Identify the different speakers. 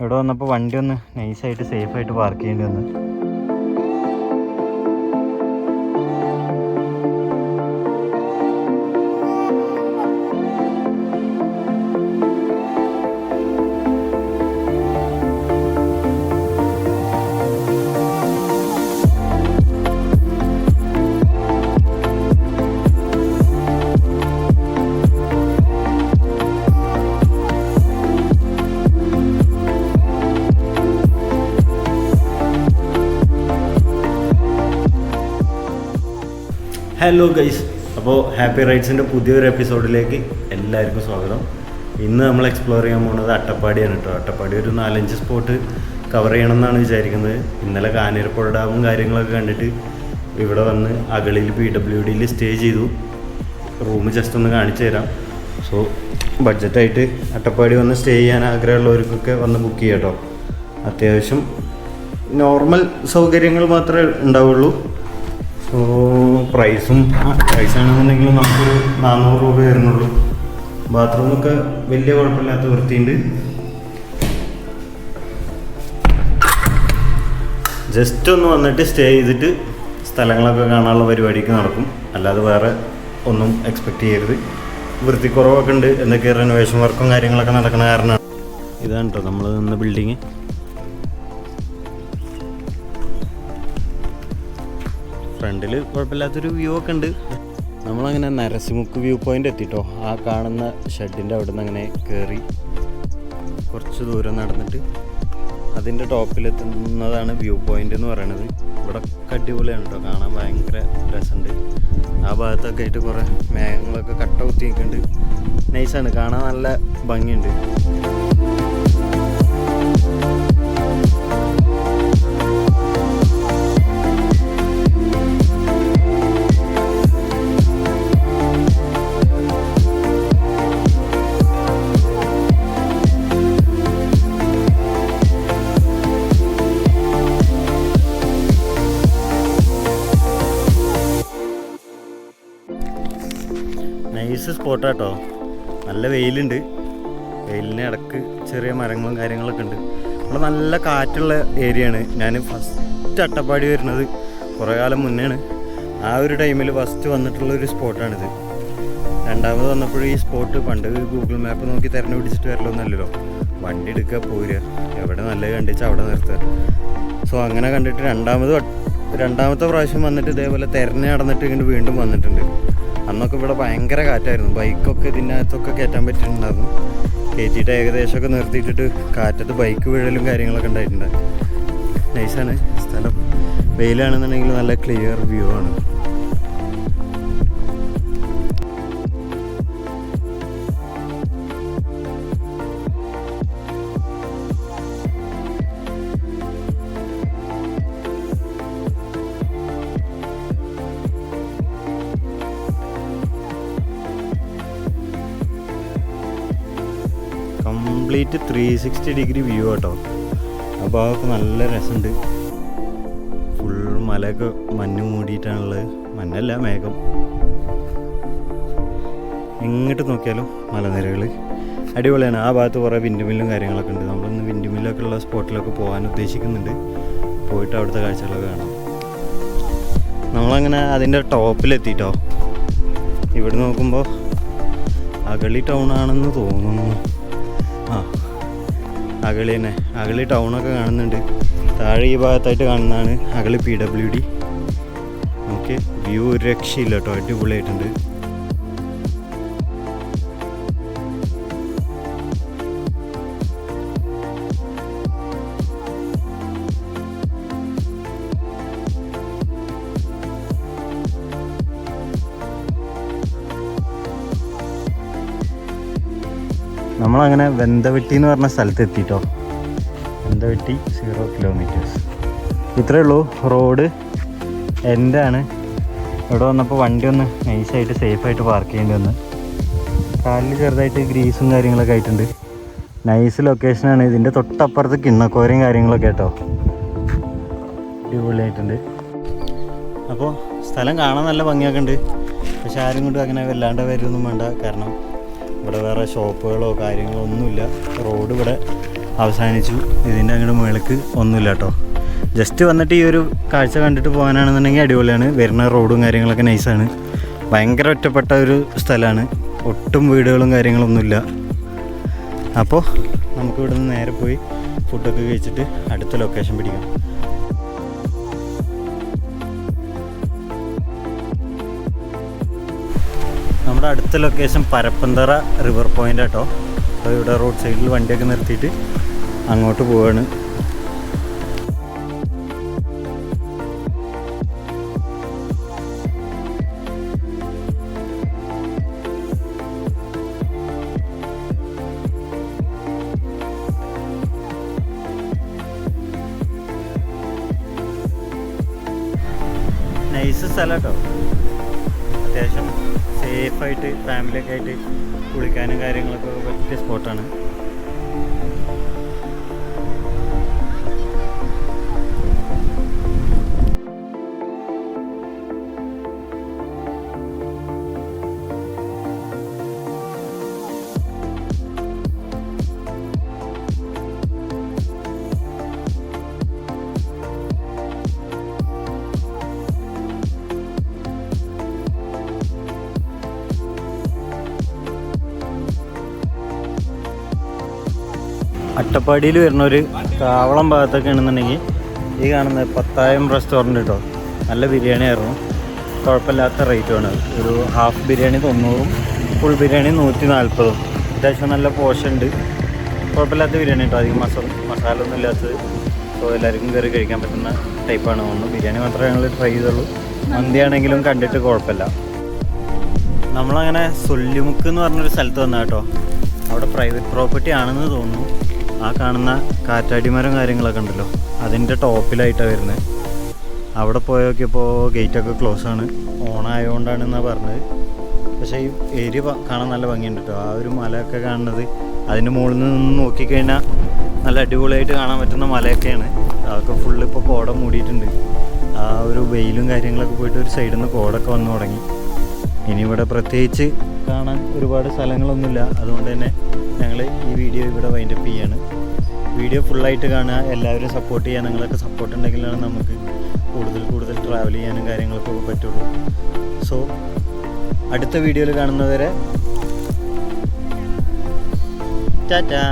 Speaker 1: ഇവിടെ വന്നപ്പോൾ വണ്ടി ഒന്ന് നൈസായിട്ട് സേഫായിട്ട് പാർക്ക് ചെയ്യേണ്ടി വന്നു. ഹലോ ഗൈസ്, അപ്പോൾ ഹാപ്പി റൈഡ്സിൻ്റെ പുതിയൊരു എപ്പിസോഡിലേക്ക് എല്ലാവർക്കും സ്വാഗതം. ഇന്ന് നമ്മൾ എക്സ്പ്ലോർ ചെയ്യാൻ പോകുന്നത് അട്ടപ്പാടിയാണ് കേട്ടോ. അട്ടപ്പാടി ഒരു 4-5 സ്പോട്ട് കവർ ചെയ്യണം എന്നാണ് വിചാരിക്കുന്നത്. ഇന്നലെ കാഞ്ഞിരപ്പുഴ ഡാമും കാര്യങ്ങളൊക്കെ കണ്ടിട്ട് ഇവിടെ വന്ന് അകളിൽ PWDയിൽ സ്റ്റേ ചെയ്തു. റൂം ജസ്റ്റ് ഒന്ന് കാണിച്ചു തരാം. സോ ബഡ്ജറ്റായിട്ട് അട്ടപ്പാടി വന്ന് സ്റ്റേ ചെയ്യാൻ ആഗ്രഹമുള്ളവർക്കൊക്കെ വന്ന് ബുക്ക് ചെയ്യാം കേട്ടോ. അത്യാവശ്യം നോർമൽ സൗകര്യങ്ങൾ മാത്രമേ ഉണ്ടാവുള്ളൂ. സോ പ്രൈസാണെന്നുണ്ടെങ്കിൽ നമുക്കൊരു 400 രൂപ വരുന്നുള്ളൂ. ബാത്റൂമൊക്കെ വലിയ കുഴപ്പമില്ലാത്ത വൃത്തിയുണ്ട്. ജസ്റ്റ് ഒന്ന് വന്നിട്ട് സ്റ്റേ ചെയ്തിട്ട് സ്ഥലങ്ങളൊക്കെ കാണാനുള്ള പരിപാടിക്ക് നടക്കും. അല്ലാതെ വേറെ ഒന്നും എക്സ്പെക്റ്റ് ചെയ്യരുത്. വൃത്തിക്കുറവൊക്കെ ഉണ്ട്. എന്തൊക്കെ റെനോവേഷൻ വർക്കും കാര്യങ്ങളൊക്കെ നടക്കുന്ന കാരണമാണ്. ഇതാണ് കേട്ടോ നമ്മൾ നിന്ന ബിൽഡിങ്. ഫ്രണ്ടിൽ കുഴപ്പമില്ലാത്തൊരു വ്യൂ ഒക്കെ ഉണ്ട്. നമ്മളങ്ങനെ നരസിമുക്ക് വ്യൂ പോയിൻ്റ് എത്തിട്ടോ. ആ കാണുന്ന ഷെഡിൻ്റെ അവിടെ നിന്ന് അങ്ങനെ കയറി കുറച്ച് ദൂരം നടന്നിട്ട് അതിൻ്റെ ടോപ്പിലെത്തുന്നതാണ് വ്യൂ പോയിൻ്റ് എന്ന് പറയുന്നത്. ഇവിടെ അടിപൊളിയാണ് കേട്ടോ, കാണാൻ ഭയങ്കര രസമുണ്ട്. ആ ഭാഗത്തൊക്കെ ആയിട്ട് കുറേ മേഘങ്ങളൊക്കെ കട്ട കുത്തി നിൽക്കുന്നുണ്ട്. നൈസാണ്, കാണാൻ നല്ല ഭംഗിയുണ്ട്. നൈസ് സ്പോട്ടാട്ടോ. നല്ല വെയിലുണ്ട്. വെയിലിന് ഇടക്ക് ചെറിയ മരങ്ങളും കാര്യങ്ങളൊക്കെ ഉണ്ട്. ഇവിടെ നല്ല കാറ്റുള്ള ഏരിയയാണ്. ഞാൻ ഫസ്റ്റ് അട്ടപ്പാടി വരുന്നത് കുറേ കാലം മുന്നെയാണ്. ആ ഒരു ടൈമിൽ ഫസ്റ്റ് വന്നിട്ടുള്ളൊരു സ്പോട്ടാണിത്. രണ്ടാമത് വന്നപ്പോഴും ഈ സ്പോട്ട് പണ്ട് ഗൂഗിൾ മാപ്പ് നോക്കി തിരഞ്ഞു പിടിച്ചിട്ട് വരലൊന്നുമല്ലല്ലോ. വണ്ടി എടുക്കുക, പോരുക, എവിടെ നല്ലത് കണ്ടിച്ചാൽ അവിടെ നിർത്തുക. സോ അങ്ങനെ കണ്ടിട്ട് രണ്ടാമത്തെ പ്രാവശ്യം വന്നിട്ട് ഇതേപോലെ തിരഞ്ഞ് നടന്നിട്ട് ഇങ്ങോട്ട് വീണ്ടും വന്നിട്ടുണ്ട്. അന്നൊക്കെ ഇവിടെ ഭയങ്കര കാറ്റായിരുന്നു. ബൈക്കൊക്കെ ഇതിനകത്തൊക്കെ കയറ്റാൻ പറ്റിയിട്ടുണ്ടായിരുന്നു. കയറ്റിയിട്ട് ഏകദേശമൊക്കെ നിർത്തിയിട്ടിട്ട് കാറ്റത്ത് ബൈക്ക് വീഴലും കാര്യങ്ങളൊക്കെ ഉണ്ടായിട്ടുണ്ട്. നൈസാണ് സ്ഥലം. വെയിലാണെന്നുണ്ടെങ്കിൽ നല്ല ക്ലിയർ വ്യൂ ആണ്. കംപ്ലീറ്റ് 360 ഡിഗ്രി വ്യൂ കേട്ടോ. ആ ഭാഗമൊക്കെ നല്ല രസമുണ്ട്. ഫുൾ മലയൊക്കെ മഞ്ഞ് മൂടിയിട്ടാണുള്ളത്. മഞ്ഞല്ല, മേഘം. എങ്ങോട്ട് നോക്കിയാലും മലനിരകൾ അടിപൊളിയാണ്. ആ ഭാഗത്ത് കുറേ വിൻഡ് കാര്യങ്ങളൊക്കെ ഉണ്ട്. നമ്മളൊന്ന് വിൻഡ് മില്ലൊക്കെ ഉള്ള സ്പോട്ടിലൊക്കെ പോകാൻ ഉദ്ദേശിക്കുന്നുണ്ട്. പോയിട്ട് അവിടുത്തെ കാഴ്ചകളൊക്കെ കാണാം. നമ്മളങ്ങനെ അതിൻ്റെ ടോപ്പിലെത്തിയിട്ടോ. ഇവിടെ നോക്കുമ്പോൾ അകളി ടൗൺ ആണെന്ന് തോന്നുന്നു. അകളി തന്നെ, അകളി ടൗണൊക്കെ കാണുന്നുണ്ട്. താഴെ ഈ ഭാഗത്തായിട്ട് കാണുന്നതാണ് അകളി PWD. ഓക്കെ, വ്യൂ ഒരു രക്ഷയില്ല കേട്ടോ, അടിപൊളിയായിട്ടുണ്ട്. നമ്മളങ്ങനെ വെന്തവെട്ടി എന്ന് പറഞ്ഞ സ്ഥലത്ത് എത്തിയിട്ടോ. വെന്തവെട്ടി 0 കിലോമീറ്റേഴ്സ്. ഇത്രയേ ഉള്ളൂ. റോഡ് എൻഡാണ്. ഇവിടെ വന്നപ്പോൾ വണ്ടി ഒന്ന് നൈസായിട്ട് സേഫായിട്ട് പാർക്ക് ചെയ്യേണ്ടി വന്നു. കാലിൽ ചെറുതായിട്ട് ഗ്രീസും കാര്യങ്ങളൊക്കെ ആയിട്ടുണ്ട്. നൈസ് ലൊക്കേഷനാണ്. ഇതിൻ്റെ തൊട്ടപ്പുറത്ത് കിണ്ണക്കോരയും കാര്യങ്ങളൊക്കെ കേട്ടോ. അടിപൊളിയായിട്ടുണ്ട്. അപ്പോൾ സ്ഥലം കാണാൻ നല്ല ഭംഗിയൊക്കെ ഉണ്ട്. പക്ഷെ ആരും കൊണ്ട് അങ്ങനെ വല്ലാണ്ട് വരുമൊന്നും വേണ്ട. കാരണം ഇവിടെ വേറെ ഷോപ്പുകളോ കാര്യങ്ങളോ ഒന്നുമില്ല. റോഡ് ഇവിടെ അവസാനിച്ചു. ഇതിൻ്റെ അങ്ങോട്ട് മുകളിലേക്ക് ഒന്നുമില്ല കേട്ടോ. ജസ്റ്റ് വന്നിട്ട് ഈ ഒരു കാഴ്ച കണ്ടിട്ട് പോകാനാണെന്നുണ്ടെങ്കിൽ അടിപൊളിയാണ്. വരുന്ന റോഡും കാര്യങ്ങളൊക്കെ നൈസാണ്. ഭയങ്കര ഒറ്റപ്പെട്ട ഒരു സ്ഥലമാണ്. ഒട്ടും വീടുകളും കാര്യങ്ങളൊന്നുമില്ല. അപ്പോൾ നമുക്ക് ഇവിടെ നിന്ന് നേരെ പോയി ഫുഡൊക്കെ കഴിച്ചിട്ട് അടുത്ത ലൊക്കേഷൻ പിടിക്കാം. നമ്മുടെ അടുത്ത ലൊക്കേഷൻ പരപ്പന്തറ റിവർ പോയിൻ്റ് കേട്ടോ. അപ്പോൾ ഇവിടെ റോഡ് സൈഡിൽ വണ്ടിയൊക്കെ നിർത്തിയിട്ട് അങ്ങോട്ട് പോവാണ്. നൈസ് സ്ഥലം കേട്ടോ. അത്യാവശ്യം സേഫായിട്ട് ഫാമിലിയൊക്കെ ആയിട്ട് കുളിക്കാനും കാര്യങ്ങളൊക്കെ പറ്റിയ സ്പോട്ടാണ്. അട്ടപ്പാടിയിൽ വരുന്നൊരു കാവളം ഭാഗത്തൊക്കെ ആണെന്നുണ്ടെങ്കിൽ ഈ കാണുന്ന പത്തായം റെസ്റ്റോറൻറ്റ് കേട്ടോ. നല്ല ബിരിയാണി ആയിരുന്നു. കുഴപ്പമില്ലാത്ത റേറ്റുമാണ്. ഒരു ഹാഫ് ബിരിയാണി 90, ഫുൾ ബിരിയാണി 140. അത്യാവശ്യം നല്ല പോർഷൻ ഉണ്ട്. കുഴപ്പമില്ലാത്ത ബിരിയാണി കേട്ടോ. അധികം മസാല ഒന്നും ഇല്ലാത്തത്. അപ്പോൾ എല്ലാവർക്കും കയറി കഴിക്കാൻ പറ്റുന്ന ടൈപ്പാണ് തോന്നുന്നു. ബിരിയാണി മാത്രമേ ഞങ്ങൾ ട്രൈ ചെയ്തുള്ളൂ. മന്തിയാണെങ്കിലും കണ്ടിട്ട് കുഴപ്പമില്ല. നമ്മളങ്ങനെ സൊല്ലിമുക്ക് എന്ന് പറഞ്ഞൊരു സ്ഥലത്ത് വന്നാൽ കേട്ടോ. അവിടെ പ്രൈവറ്റ് പ്രോപ്പർട്ടി ആണെന്ന് തോന്നുന്നു. ആ കാണുന്ന കാറ്റാടിമരം കാര്യങ്ങളൊക്കെ ഉണ്ടല്ലോ, അതിൻ്റെ ടോപ്പിലായിട്ടാണ് വരുന്നത്. അവിടെ പോയി നോക്കിയപ്പോൾ ഗേറ്റൊക്കെ ക്ലോസ് ആണ്. ഓണായതുകൊണ്ടാണെന്നാണ് പറഞ്ഞത്. പക്ഷേ ഈ ഏരിയ കാണാൻ നല്ല ഭംഗിയുണ്ട് കേട്ടോ. ആ ഒരു മലയൊക്കെ കാണുന്നത് അതിൻ്റെ മുകളിൽ നിന്ന് നോക്കിക്കഴിഞ്ഞാൽ നല്ല അടിപൊളിയായിട്ട് കാണാൻ പറ്റുന്ന മലയൊക്കെയാണ്. അതൊക്കെ ഫുള്ള് ഇപ്പോൾ കോട മൂടിയിട്ടുണ്ട്. ആ ഒരു വെയിലും കാര്യങ്ങളൊക്കെ പോയിട്ട് ഒരു സൈഡിൽ നിന്ന് കോടൊക്കെ വന്നു തുടങ്ങി. ഇനി ഇവിടെ പ്രത്യേകിച്ച് കാണാൻ ഒരുപാട് സ്ഥലങ്ങളൊന്നുമില്ല. അതുകൊണ്ട് തന്നെ ഞങ്ങൾ ഈ വീഡിയോ ഇവിടെ വൈൻഡപ്പ് ചെയ്യാണ്. വീഡിയോ ഫുള്ളായിട്ട് കാണുക, എല്ലാവരും സപ്പോർട്ട് ചെയ്യുക. നിങ്ങളൊക്കെ സപ്പോർട്ട് ഉണ്ടെങ്കിലാണ് നമുക്ക് കൂടുതൽ ട്രാവൽ ചെയ്യാനും കാര്യങ്ങൾക്കൊക്കെ പറ്റുള്ളൂ. സോ അടുത്ത വീഡിയോയിൽ കാണുന്നവരെ ടാറ്റാ.